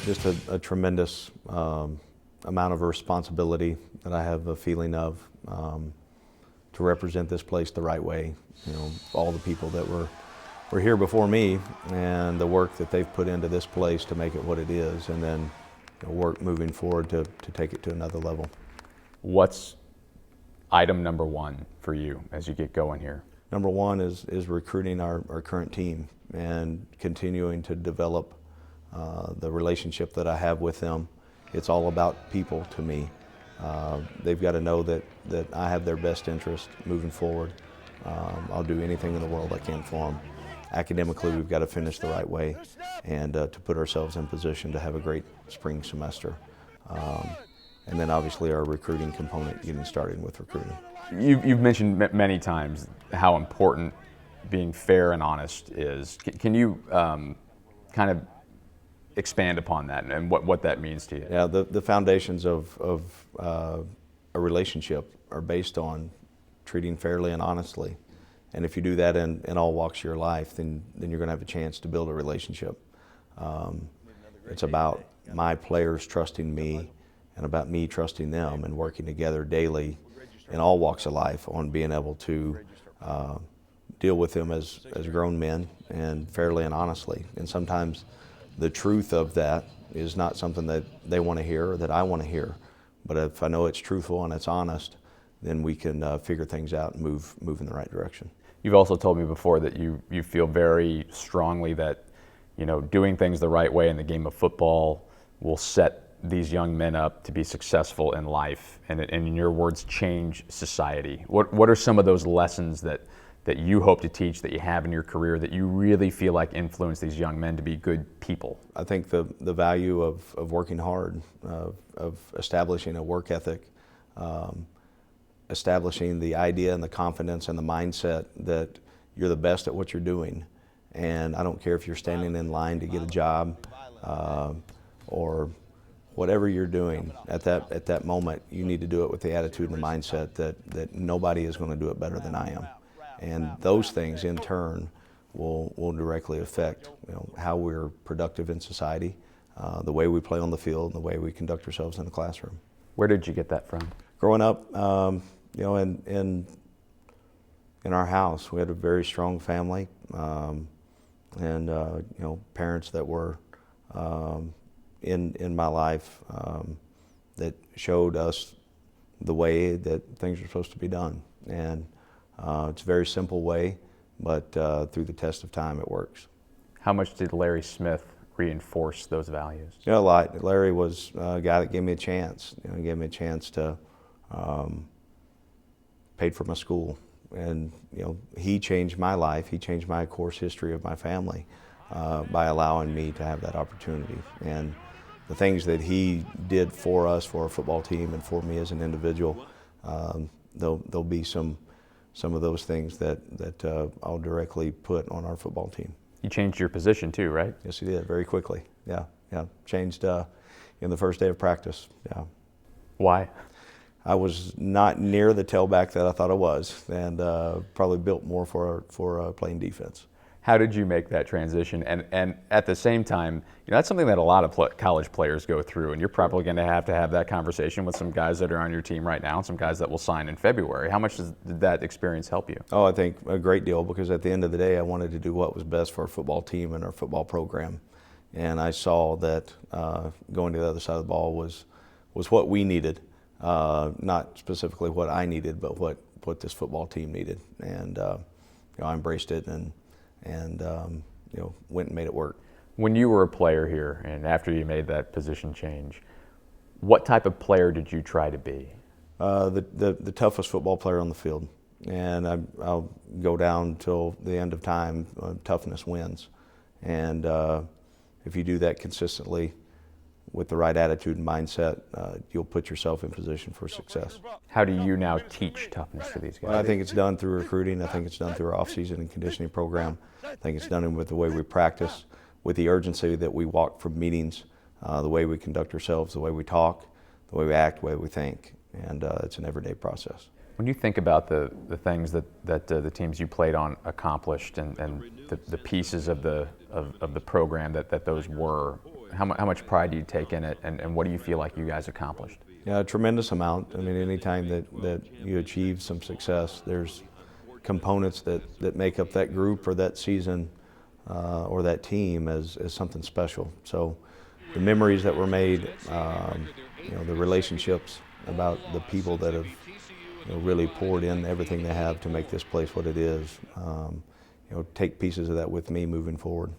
just a tremendous amount of responsibility that I have a feeling of to represent this place the right way. You know, all the people that were here before me and the work that they've put into this place to make it what it is, and then work moving forward to take it to another level. What's item number one for you as you get going here? Number one is recruiting our current team and continuing to develop the relationship that I have with them. It's all about people to me. They've got to know that I have their best interest moving forward. I'll do anything in the world I can for them. Academically, we've got to finish the right way and to put ourselves in position to have a great spring semester. And then obviously our recruiting component, getting started with recruiting. You've mentioned many times how important being fair and honest is. Can you kind of expand upon that and what that means to you? Yeah, the foundations of a relationship are based on treating fairly and honestly. And if you do that in all walks of your life, then you're going to have a chance to build a relationship. It's about my players trusting me and about me trusting them and working together daily in all walks of life on being able to deal with them as grown men and fairly and honestly. And sometimes the truth of that is not something that they want to hear or that I want to hear. But if I know it's truthful and it's honest, then we can figure things out and move in the right direction. You've also told me before that you feel very strongly that doing things the right way in the game of football will set these young men up to be successful in life and in your words, change society. What are some of those lessons that you hope to teach, that you have in your career, that you really feel like influence these young men to be good people? I think the value of working hard, of establishing a work ethic, establishing the idea and the confidence and the mindset that you're the best at what you're doing. And I don't care if you're standing in line to get a job or whatever you're doing at that moment, you need to do it with the attitude and the mindset that nobody is going to do it better than I am. And those things in turn will directly affect how we're productive in society, the way we play on the field, and the way we conduct ourselves in the classroom. Where did you get that from? Growing up, in our house, we had a very strong family, and parents that were in my life that showed us the way that things are supposed to be done. And it's a very simple way, but through the test of time, it works. How much did Larry Smith reinforce those values? A lot. Larry was a guy that gave me a chance. He gave me a chance to paid for my school, and he changed my life. He changed my course history of my family by allowing me to have that opportunity. And the things that he did for us, for our football team, and for me as an individual, there'll be some of those things that I'll directly put on our football team. You changed your position too, right? Yes, he did, very quickly. Yeah. Changed in the first day of practice. Yeah. Why? I was not near the tailback that I thought I was, and probably built more for playing defense. How did you make that transition? And at the same time, that's something that a lot of college players go through, and you're probably going to have that conversation with some guys that are on your team right now and some guys that will sign in February. How much did that experience help you? Oh, I think a great deal, because at the end of the day, I wanted to do what was best for our football team and our football program. And I saw that going to the other side of the ball was what we needed, not specifically what I needed, but what this football team needed. And I embraced it and went and made it work. When you were a player here, and after you made that position change, what type of player did you try to be? The toughest football player on the field, and I'll go down till the end of time. Toughness wins, and if you do that consistently with the right attitude and mindset, you'll put yourself in position for success. How do you now teach toughness to these guys? Well, I think it's done through recruiting. I think it's done through our off-season and conditioning program. I think it's done with the way we practice, with the urgency that we walk from meetings, the way we conduct ourselves, the way we talk, the way we act, the way we think, and it's an everyday process. When you think about the things that the teams you played on accomplished and the pieces of the program that those were, how much pride do you take in it, and what do you feel like you guys accomplished? Yeah, a tremendous amount. I mean, anytime that you achieve some success, there's components that make up that group or that season or that team as something special. So the memories that were made, the relationships about the people that have really poured in everything they have to make this place what it is, take pieces of that with me moving forward.